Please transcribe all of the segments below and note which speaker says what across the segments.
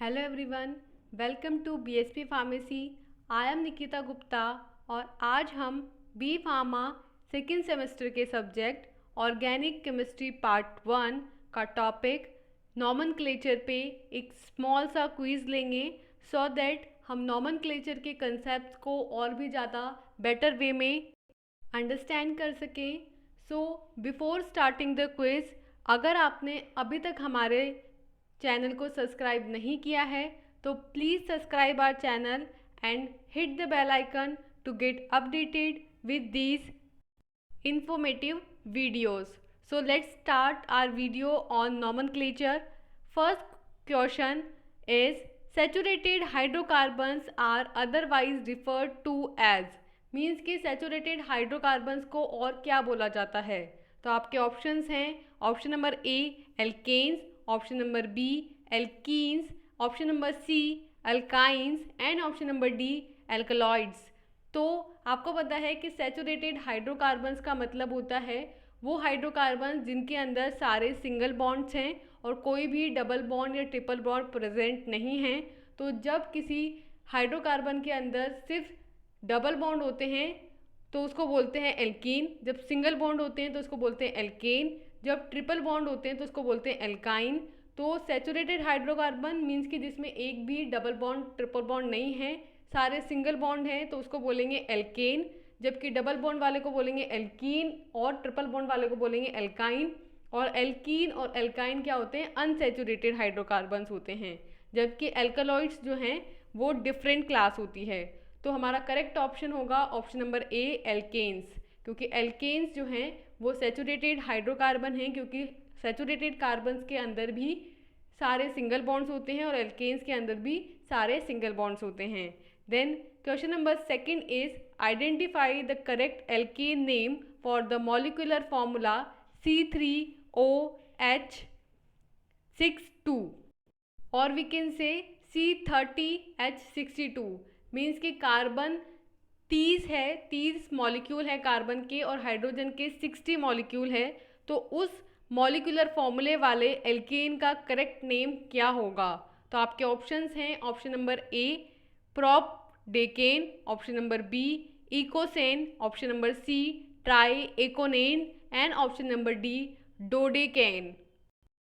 Speaker 1: Hello everyone, welcome to BSP pharmacy. I am Nikita Gupta और आज हम बी फार्मा सेकेंड सेमेस्टर के सब्जेक्ट ऑर्गेनिक केमिस्ट्री पार्ट 1 का topic nomenclature पे एक स्मॉल सा क्विज़ लेंगे सो दैट हम नॉमनक्लेचर के कंसेप्ट को और भी ज़्यादा बेटर वे में अंडरस्टैंड कर सकें। So before starting the quiz, अगर आपने अभी तक हमारे चैनल को सब्सक्राइब नहीं किया है तो please subscribe our channel and hit the bell icon to get updated with these informative videos. So let's start our video on nomenclature. First question is saturated hydrocarbons are otherwise referred to as means कि saturated hydrocarbons को और क्या बोला जाता है। तो आपके options हैं option number A alkanes, option number B alkenes, option number C alkynes and option number D alkaloids. तो आपको पता है कि सैचुरेटेड हाइड्रोकार्बन्स का मतलब होता है वो हाइड्रोकार्बन्स जिनके अंदर सारे सिंगल बॉन्ड्स हैं और कोई भी डबल बॉन्ड या ट्रिपल बॉन्ड प्रेजेंट नहीं हैं। तो जब किसी हाइड्रोकार्बन के अंदर सिर्फ डबल बॉन्ड होते हैं तो उसको बोलते हैं एल्कीन, जब सिंगल बॉन्ड होते हैं तो उसको बोलते हैं एल्केन, जब ट्रिपल बॉन्ड होते हैं तो उसको बोलते हैं एल्काइन। तो सैचुरेटेड हाइड्रोकार्बन मीन्स कि जिसमें एक भी डबल बॉन्ड ट्रिपल बॉन्ड नहीं है, सारे सिंगल बॉन्ड हैं, तो उसको बोलेंगे एल्केन, जबकि डबल बॉन्ड वाले को बोलेंगे एल्कीन और ट्रिपल बॉन्ड वाले को बोलेंगे एल्काइन। और एल्कीन और एल्काइन क्या होते हैं? अनसैचुरेटेड हाइड्रोकार्बन्स होते हैं, जबकि एल्कलॉइड्स जो हैं वो डिफरेंट क्लास होती है। तो हमारा करेक्ट ऑप्शन होगा ऑप्शन नंबर ए एल्केन्स, क्योंकि एल्केन्स जो हैं वो सैचुरेटेड हाइड्रोकार्बन हैं, क्योंकि सैचुरेटेड कार्बन्स के अंदर भी सारे सिंगल बॉन्ड्स होते हैं और एल्केन्स के अंदर भी सारे सिंगल बॉन्ड्स होते हैं। Then question number second is identify the correct alkane name for the molecular formula C3OH62 or we can say C30H62 means कि कार्बन 30 है, 30 मॉलिक्यूल है कार्बन के और हाइड्रोजन के 60 मॉलिक्यूल है। तो उस मॉलिक्यूलर फॉर्मूले वाले एल्केन का करेक्ट नेम क्या होगा? तो आपके ऑप्शंस हैं option number A prop decane, option number B eicosane, option number C triacontane and option number D dodecane.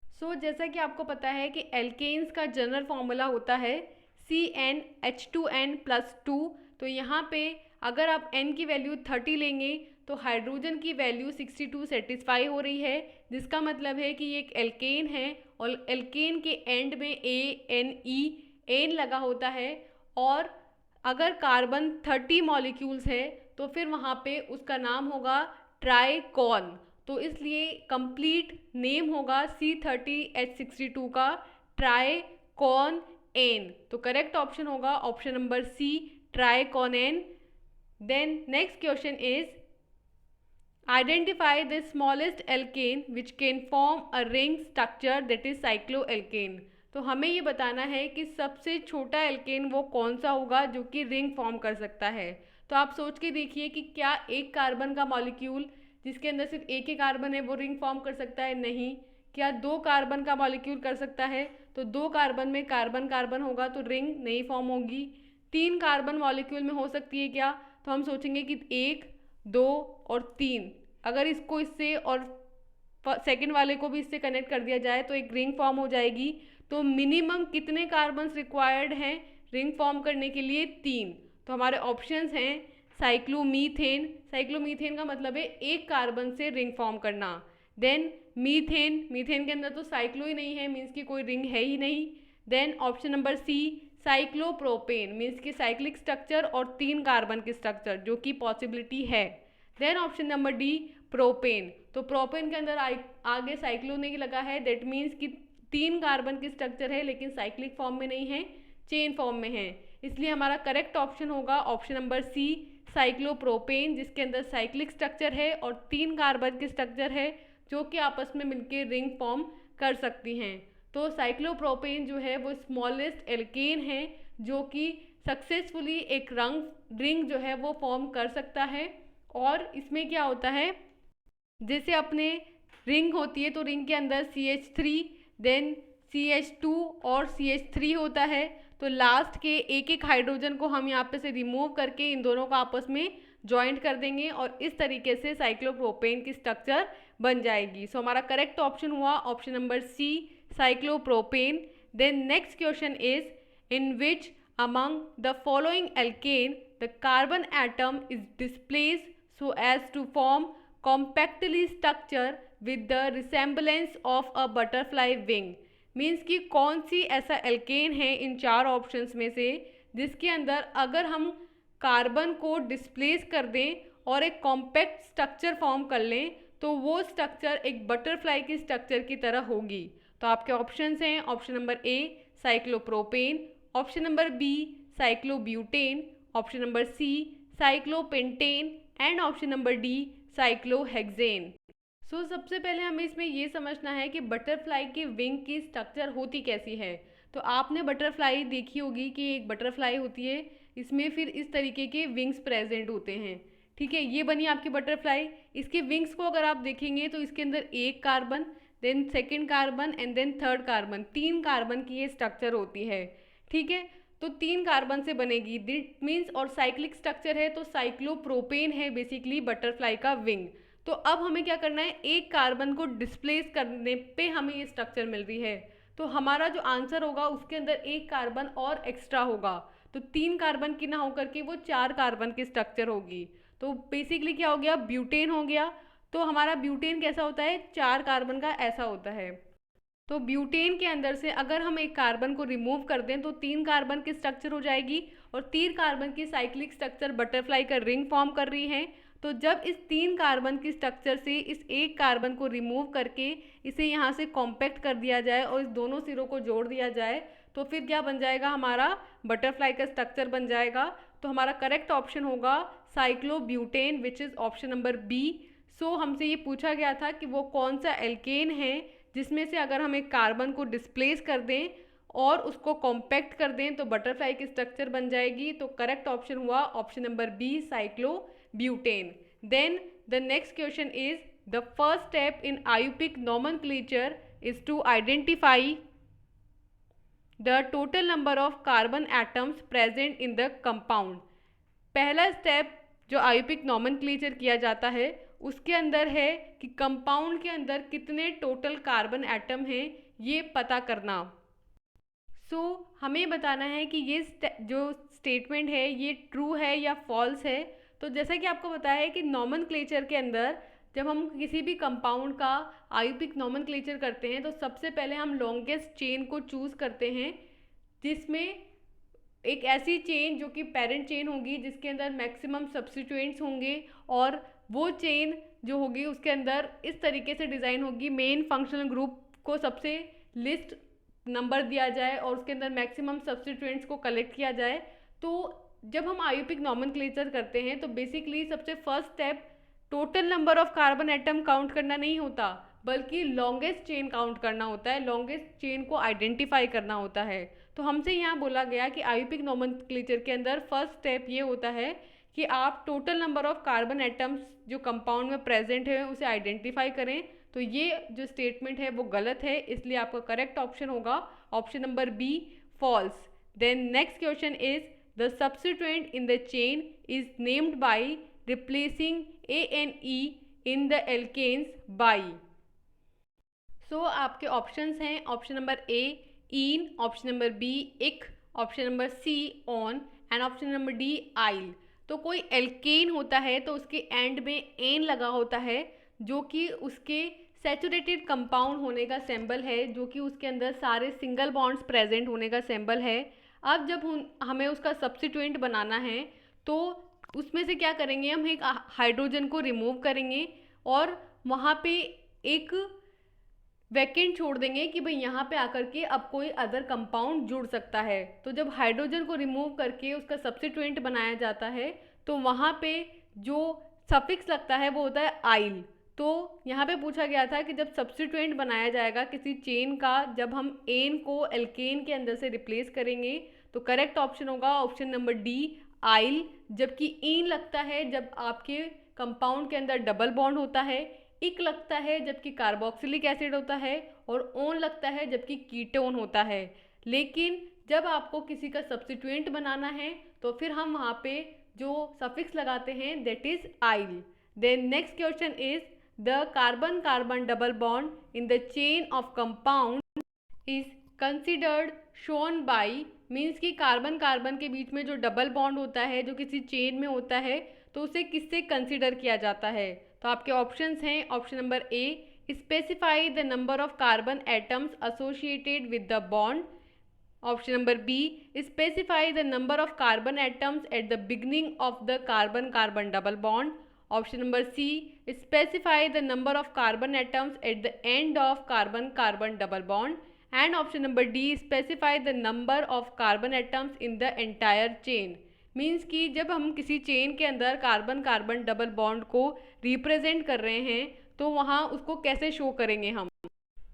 Speaker 1: So जैसा कि आपको पता है कि एल्केन्स का जनरल फॉर्मूला होता है CnH2n+2। तो यहाँ पे अगर आप n की वैल्यू 30 लेंगे तो हाइड्रोजन की वैल्यू 62 सेटिस्फाई हो रही है, जिसका मतलब है कि ये एक एल्केन है और एल्केन के एंड में एन लगा होता है। और अगर कार्बन 30 मॉलिक्यूल्स है तो फिर वहाँ पे उसका नाम होगा ट्राइकॉन। तो इसलिए कंप्लीट नेम होगा C30H62 का ट्राइकॉन एन। तो करेक्ट ऑप्शन होगा option number C triacontane. Then next question is identify the smallest alkane which can form a ring structure that is cycloalkane. तो हमें ये बताना है कि सबसे छोटा एल्केन वो कौन सा होगा जो कि रिंग फॉर्म कर सकता है। तो आप सोच के देखिए कि क्या एक कार्बन का मॉलिक्यूल जिसके अंदर सिर्फ एक ही कार्बन है वो रिंग फॉर्म कर सकता है? नहीं। क्या 2 कार्बन का मॉलिक्यूल कर सकता है? तो 2 कार्बन में कार्बन कार्बन होगा तो रिंग नहीं फॉर्म होगी। 3 कार्बन मॉलिक्यूल में हो सकती है क्या? तो हम सोचेंगे कि 1, 2 और 3, अगर इसको इससे और सेकेंड वाले को भी इससे कनेक्ट कर दिया जाए तो एक रिंग फॉर्म हो जाएगी। तो मिनिमम कितने कार्बन्स रिक्वायर्ड हैं रिंग फॉर्म करने के लिए? 3। तो हमारे ऑप्शंस हैं साइक्लोमीथेन, साइक्लोमीथेन का मतलब है एक कार्बन से रिंग फॉर्म करना। देन मीथेन, मीथेन के अंदर तो साइक्लो ही नहीं है, मीन्स की कोई रिंग है ही नहीं। Then option number C cyclopropane, means की साइक्लिक स्ट्रक्चर और 3 कार्बन की स्ट्रक्चर जो कि पॉसिबिलिटी है। Then option number D propane, तो प्रोपेन के अंदर आगे साइक्लो नहीं लगा है, दैट मीन्स कि 3 कार्बन की स्ट्रक्चर है लेकिन साइक्लिक फॉर्म में नहीं है, चेन फॉर्म में है। इसलिए हमारा करेक्ट ऑप्शन होगा ऑप्शन नंबर सी साइक्लोप्रोपेन, जिसके अंदर साइक्लिक स्ट्रक्चर है और 3 कार्बन की स्ट्रक्चर है जो कि आपस में मिलकर रिंग फॉर्म कर सकती हैं। तो साइक्लोप्रोपेन जो है वो स्मॉलेस्ट एल्केन है जो कि सक्सेसफुली एक रिंग जो है वो फॉर्म कर सकता है। और इसमें क्या होता है, जैसे अपने रिंग होती है तो रिंग के अंदर CH3 देन CH2 और CH3 होता है। तो लास्ट के एक एक हाइड्रोजन को हम यहाँ पे से रिमूव करके इन दोनों को आपस में ज्वाइंट कर देंगे और इस तरीके से साइक्लोप्रोपेन की स्ट्रक्चर बन जाएगी। सो हमारा करेक्ट ऑप्शन हुआ option number C, cyclopropane. Then next question is in which among the following alkane the carbon atom is displaced so as to form compactly structure with the resemblance of a butterfly wing। Means कि कौन सी ऐसा alkene है इन चार options में से जिसके अंदर अगर हम कार्बन को डिस्प्लेस कर दें और एक कॉम्पैक्ट स्ट्रक्चर फॉर्म कर लें तो वो स्ट्रक्चर एक बटरफ्लाई की स्ट्रक्चर की तरह होगी। तो आपके ऑप्शंस हैं option number A cyclopropane, option number B cyclobutane, option number C cyclopentane and option number D cyclohexane. So सबसे पहले हमें इसमें ये समझना है कि बटरफ्लाई की विंग की स्ट्रक्चर होती कैसी है। तो आपने बटरफ्लाई देखी होगी कि एक बटरफ्लाई होती है, इसमें फिर इस तरीके के विंग्स प्रेजेंट होते हैं। ठीक है, ये बनी आपकी बटरफ्लाई। इसके विंग्स को अगर आप देखेंगे तो इसके अंदर एक carbon, then second carbon and then third carbon, 3 carbon की ये स्ट्रक्चर होती है। ठीक है, तो 3 कार्बन से बनेगी, दिट मीन्स और साइक्लिक स्ट्रक्चर है तो साइक्लोप्रोपेन है बेसिकली बटरफ्लाई का विंग। तो अब हमें क्या करना है, एक कार्बन को डिस्प्लेस करने पे हमें ये स्ट्रक्चर मिल रही है। तो हमारा जो आंसर होगा उसके अंदर एक कार्बन और एक्स्ट्रा होगा, तो 3 कार्बन की ना होकर के वो 4 कार्बन की स्ट्रक्चर होगी। तो बेसिकली क्या हो गया, ब्यूटेन हो गया। तो हमारा ब्यूटेन कैसा होता है, 4 कार्बन का ऐसा होता है। तो ब्यूटेन के अंदर से अगर हम एक कार्बन को रिमूव कर दें तो 3 कार्बन की स्ट्रक्चर हो जाएगी और 3 कार्बन की साइक्लिक स्ट्रक्चर बटरफ्लाई का रिंग फॉर्म कर रही है। तो जब इस 3 कार्बन की स्ट्रक्चर से इस एक कार्बन को रिमूव करके इसे यहाँ से कॉम्पैक्ट कर दिया जाए और इस दोनों सिरों को जोड़ दिया जाए तो फिर क्या बन जाएगा, हमारा बटरफ्लाई का स्ट्रक्चर बन जाएगा। तो हमारा करेक्ट ऑप्शन होगा cyclobutane which is option number B. So हमसे ये पूछा गया था कि वो कौन सा एल्केन है जिसमें से अगर हम एक कार्बन को डिस्प्लेस कर दें और उसको कॉम्पैक्ट कर दें तो बटरफ्लाई की स्ट्रक्चर बन जाएगी। तो करेक्ट ऑप्शन हुआ option number B cyclobutane. Then the next question is the first step in IUPAC nomenclature is to identify the total number of carbon atoms present in the compound. पहला स्टेप जो IUPAC nomenclature किया जाता है उसके अंदर है कि कंपाउंड के अंदर कितने टोटल कार्बन एटम हैं ये पता करना। सो हमें बताना है कि ये जो स्टेटमेंट है ये ट्रू है या फॉल्स है। तो जैसा कि आपको बताया है कि नोमेनक्लेचर के अंदर जब हम किसी भी कंपाउंड का आयुपिक नोमेनक्लेचर करते हैं तो सबसे पहले हम लॉन्गेस्ट चेन को चूज़ करते हैं जिसमें एक ऐसी चेन जो कि पेरेंट चेन होगी जिसके अंदर मैक्सिमम सब्स्टिट्यूएंट्स होंगे और वो चेन जो होगी उसके अंदर इस तरीके से डिज़ाइन होगी, मेन फंक्शनल ग्रुप को सबसे लिस्ट नंबर दिया जाए और उसके अंदर मैक्सिमम सब्स्टिट्यूएंट्स को कलेक्ट किया जाए। तो जब हम आयुपिक नोमेनक्लेचर करते हैं तो बेसिकली सबसे first step total number of carbon atom count करना नहीं होता बल्कि लॉन्गेस्ट चेन काउंट करना होता है, लॉन्गेस्ट चेन को आइडेंटिफाई करना होता है। तो हमसे यहाँ बोला गया कि आयुपिक नोमेनक्लेचर के अंदर फर्स्ट स्टेप ये होता है कि आप total number of carbon atoms जो कंपाउंड में प्रेजेंट है उसे आइडेंटिफाई करें। तो ये जो स्टेटमेंट है वो गलत है, इसलिए आपका करेक्ट ऑप्शन होगा option number B false. Then next question is the substituent in the chain is named by replacing a and e in the alkanes by. So आपके ऑप्शंस हैं option number A in, option number B ic, option number C on and option number D yl. तो कोई alkene होता है तो उसके and में N लगा होता है जो कि उसके सैचुरेटेड कंपाउंड होने का सिंबल है, जो कि उसके अंदर सारे सिंगल बॉन्ड्स प्रेजेंट होने का सिंबल है। अब जब हमें उसका सब्स्टिट्यूएंट बनाना है तो उसमें से क्या करेंगे, हम एक हाइड्रोजन को रिमूव करेंगे और वहाँ पे एक वैकेंट छोड़ देंगे कि भाई यहाँ पे आकर के अब कोई अदर कंपाउंड जुड़ सकता है। तो जब हाइड्रोजन को रिमूव करके उसका सब्स्टिट्यूएंट बनाया जाता है तो वहाँ पे जो सफिक्स लगता है वो होता है आइल। तो यहाँ पे पूछा गया था कि जब सब्स्टिट्यूएंट बनाया जाएगा किसी चेन का, जब हम एन को एल्केन के अंदर से रिप्लेस करेंगे तो करेक्ट ऑप्शन होगा ऑप्शन नंबर डी आइल। जबकि इन लगता है जब आपके कंपाउंड के अंदर डबल बॉन्ड होता है, इक लगता है जबकि कार्बोक्सिलिक एसिड होता है, और ओन लगता है जबकि कीटोन होता है। लेकिन जब आपको किसी का सब्स्टिट्यूएंट बनाना है तो फिर हम वहाँ पे जो सफिक्स लगाते हैं that is yl. Then next question is the carbon carbon double bond in the chain of compound is considered shown by, means कि कार्बन कार्बन के बीच में जो डबल बॉन्ड होता है जो किसी चेन में होता है तो उसे किससे कंसिडर किया जाता है। तो आपके ऑप्शंस हैं, option number A specify the number of carbon atoms associated with the bond, option number B specify the number of carbon atoms at the beginning of the carbon carbon double bond, option number C specify the number of carbon atoms at the end of carbon carbon double bond, and option number D specify the number of carbon atoms in the entire chain. Means कि जब हम किसी chain के अंदर carbon carbon double bond को represent कर रहे हैं तो वहाँ उसको कैसे शो करेंगे हम।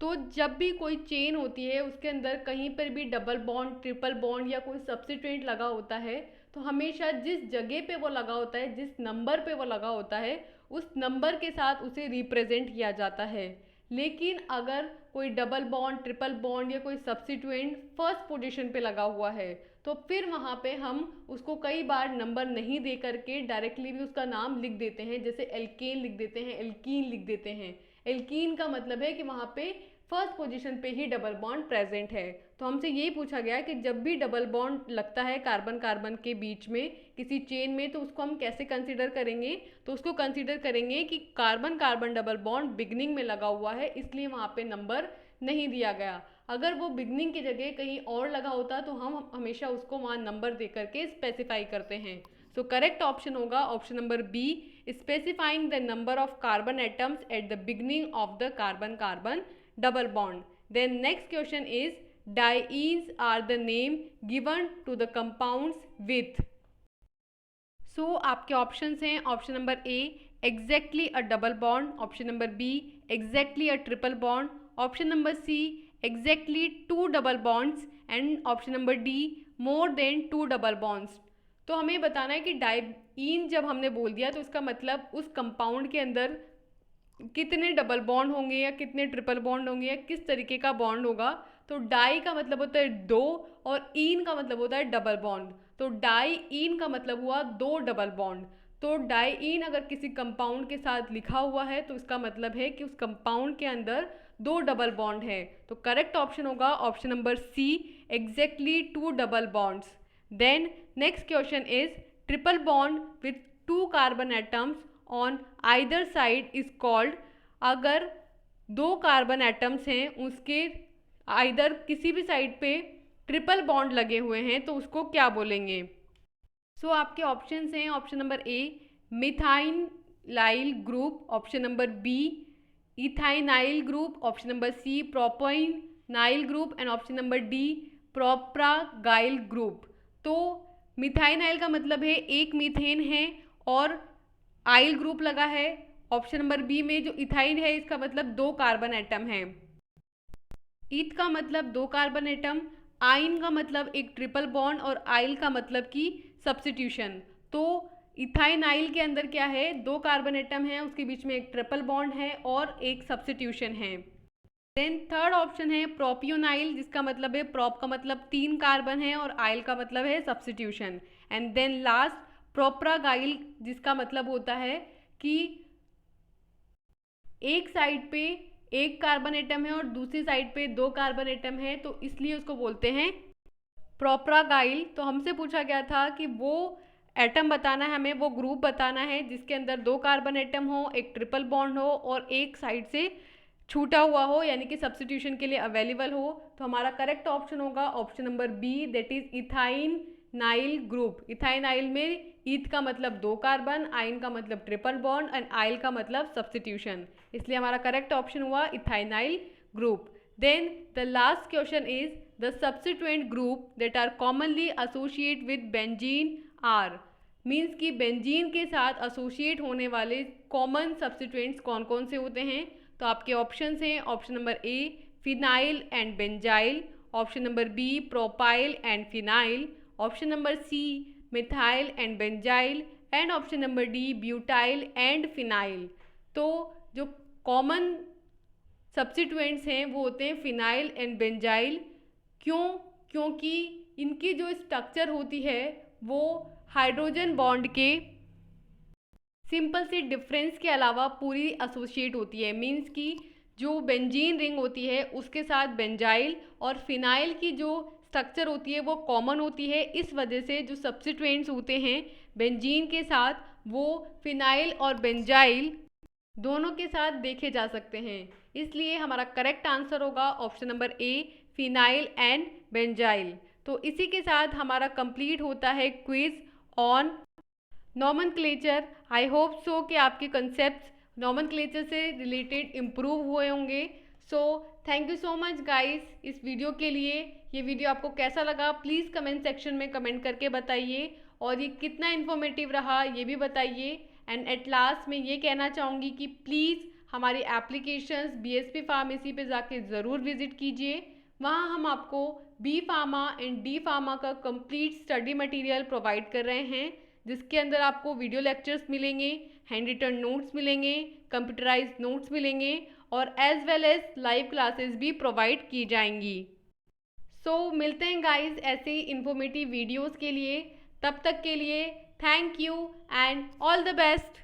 Speaker 1: तो जब भी कोई चेन होती है उसके अंदर कहीं पर भी डबल बॉन्ड, ट्रिपल बॉन्ड या कोई सब्स्टिट्यूएंट लगा होता है तो हमेशा जिस जगह पे वो लगा होता है, जिस नंबर पे वो लगा होता है, उस नंबर के साथ उसे रिप्रेजेंट किया जाता है। लेकिन अगर कोई डबल बॉन्ड, ट्रिपल बॉन्ड या कोई सब्स्टिट्यूएंट फर्स्ट पोजीशन पे लगा हुआ है तो फिर वहाँ पे हम उसको कई बार नंबर नहीं दे करके डायरेक्टली भी उसका नाम लिख देते हैं, जैसे एल्केन लिख देते हैं, एल्कीन लिख देते हैं। एल्कीन का मतलब है कि वहाँ पे फर्स्ट पोजीशन पे ही डबल बॉन्ड प्रेजेंट है। तो हमसे यही पूछा गया है कि जब भी डबल बॉन्ड लगता है कार्बन कार्बन के बीच में किसी चेन में तो उसको हम कैसे कंसीडर करेंगे। तो उसको कंसीडर करेंगे कि carbon carbon double bond beginning में लगा हुआ है, इसलिए वहाँ पे नंबर नहीं दिया गया। अगर वो बिगनिंग की जगह कहीं और लगा होता तो हम हमेशा उसको वहाँ नंबर दे करके स्पेसिफाई करते हैं। सो करेक्ट ऑप्शन होगा option number B specifying the number of carbon atoms at the beginning of the carbon carbon double bond. Then next question is dienes are the name given to the compounds with. So आपके options हैं, option number A exactly a double bond, option number B exactly a triple bond, option number C exactly two double bonds and option number D more than two double bonds। तो हमें बताना है कि diene जब हमने बोल दिया तो इसका मतलब उस कंपाउंड के अंदर कितने डबल बॉन्ड होंगे या कितने ट्रिपल बॉन्ड होंगे या किस तरीके का बॉन्ड होगा। तो डाई का मतलब होता है दो और ईन का मतलब होता है डबल बॉन्ड। तो डाई ईन का मतलब हुआ दो डबल बॉन्ड। तो डाई ईन अगर किसी कंपाउंड के साथ लिखा हुआ है तो इसका मतलब है कि उस कंपाउंड के अंदर दो डबल बॉन्ड है। तो करेक्ट ऑप्शन होगा option number C exactly two double bonds. Then next question is triple bond with two carbon atoms on either side is called. अगर दो कार्बन एटम्स हैं उसके आइदर किसी भी साइड पे ट्रिपल बॉन्ड लगे हुए हैं तो उसको क्या बोलेंगे। सो आपके ऑप्शंस हैं, option number A methyl group, option number B ethynyl group, option number C propynyl group and option number D propargyl group. तो मिथाइनाइल का मतलब है एक मीथेन है और आइल ग्रुप लगा है। ऑप्शन नंबर बी में जो इथाइन है इसका मतलब दो कार्बन एटम है। ईथ का मतलब दो कार्बन एटम, आइन का मतलब एक ट्रिपल बॉन्ड और आइल का मतलब कि सब्स्टिट्यूशन। तो इथाइनाइल के अंदर क्या है, दो कार्बन एटम है, उसके बीच में एक ट्रिपल बॉन्ड है और एक सब्स्टिट्यूशन है। देन थर्ड ऑप्शन है प्रोपियोनाइल जिसका मतलब है प्रोप का मतलब तीन कार्बन है और आइल का मतलब है सब्स्टिट्यूशन। एंड देन लास्ट प्रोप्रागाइल जिसका मतलब होता है कि एक साइड पे एक कार्बन एटम है और दूसरी साइड पे दो कार्बन एटम है तो इसलिए उसको बोलते हैं प्रोप्रागाइल। तो हमसे पूछा गया था कि वो एटम बताना है हमें, वो ग्रुप बताना है जिसके अंदर दो कार्बन एटम हो, एक ट्रिपल बॉन्ड हो और एक साइड से छूटा हुआ हो यानी कि सब्स्टिट्यूशन के लिए अवेलेबल हो। तो हमारा करेक्ट ऑप्शन होगा option number B that is ethynyl group. Ethynyl में ईथ का मतलब दो कार्बन, आइन का मतलब ट्रिपल बॉन्ड एंड आइल का मतलब सब्स्टिट्यूशन, इसलिए हमारा करेक्ट ऑप्शन हुआ ethynyl group. Then the last question is the substituent group that are commonly associate with benzene are. Means कि बेंजीन के साथ एसोसिएट होने वाले कॉमन सब्स्टिट्यूएंट्स कौन कौन से होते हैं। तो आपके ऑप्शंस हैं, option number A phenyl and benzyl, option number B propyl and phenyl, option number C methyl and benzyl and option number D butyl and phenyl. तो जो कॉमन सब्स्टिट्यूएंट्स हैं वो होते हैं फिनाइल एंड बेंजाइल। क्योंकि इनकी जो स्ट्रक्चर होती है वो हाइड्रोजन बॉन्ड के सिंपल से डिफरेंस के अलावा पूरी एसोसिएट होती है। मीन्स कि जो बेंजीन रिंग होती है उसके साथ बेंजाइल और फिनाइल की जो स्ट्रक्चर होती है वो कॉमन होती है। इस वजह से जो सब्स्टिट्यूएंट्स होते हैं बेंजीन के साथ वो फिनाइल और बेंजाइल दोनों के साथ देखे जा सकते हैं। इसलिए हमारा करेक्ट आंसर होगा option number A, phenyl and benzyl. तो इसी के साथ हमारा कंप्लीट होता है quiz on nomenclature. I hope so कि आपके कंसेप्ट नॉमेनक्लेचर से रिलेटेड इम्प्रूव हुए होंगे। So thank you so much guys इस वीडियो के लिए। ये वीडियो आपको कैसा लगा प्लीज़ कमेंट सेक्शन में कमेंट करके बताइए, और ये कितना इन्फॉर्मेटिव रहा ये भी बताइए। एंड एट लास्ट मैं ये कहना चाहूँगी कि प्लीज़ हमारी एप्लीकेशंस बीएसपी फार्मेसी पे जाके ज़रूर विज़िट कीजिए। वहाँ हम आपको B pharma and D pharma का कंप्लीट स्टडी मटेरियल प्रोवाइड कर रहे हैं, जिसके अंदर आपको वीडियो लेक्चर्स मिलेंगे, हैंड रिटन नोट्स मिलेंगे, कंप्यूटराइज्ड नोट्स मिलेंगे और as well as live classes भी प्रोवाइड की जाएंगी। सो मिलते हैं गाइस ऐसे ही इंफॉर्मेटिव वीडियोस के लिए। तब तक के लिए thank you and all the best.